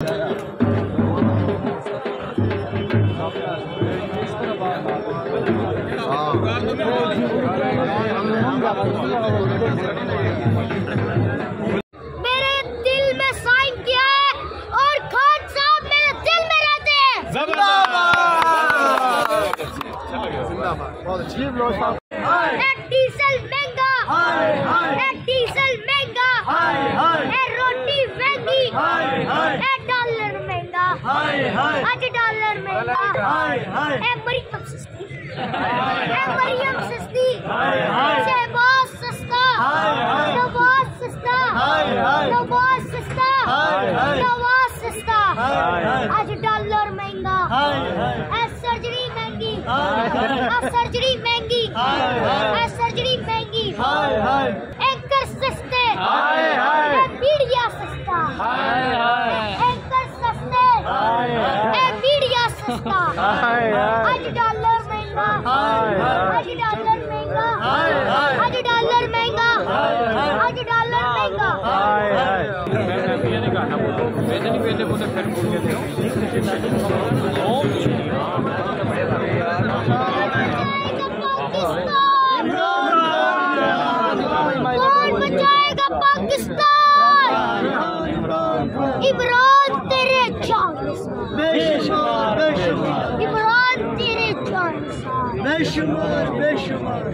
मेरे दिल में साइन किया है और खान साहब मेरे दिल में रहते हैं। डीजल महंगा, डीजल महंगा, रोटी महंगी, डॉलर महंगा, आज डॉलर महंगा, मरियम सस्ती, मरियम सस्ती, शहबाज सस्ता, नवाज सस्ता, नवाज सस्ता, नवाज सस्ता, आज डॉलर महंगा, सर्जरी महंगी, सर्जरी महंगी, सर्जरी महंगी, एंकर सस्ते, मीडिया सस्ता, एंकर सस्ते, मीडिया सस्ता, आज डॉलर महंगा, आज डॉलर महंगा, आज डॉलर महंगा, आज डॉलर महंगा। पाकिस्तान, इमरान तेरे चांस, इमरान तेरे चांस, बेशुमार बेशुमार।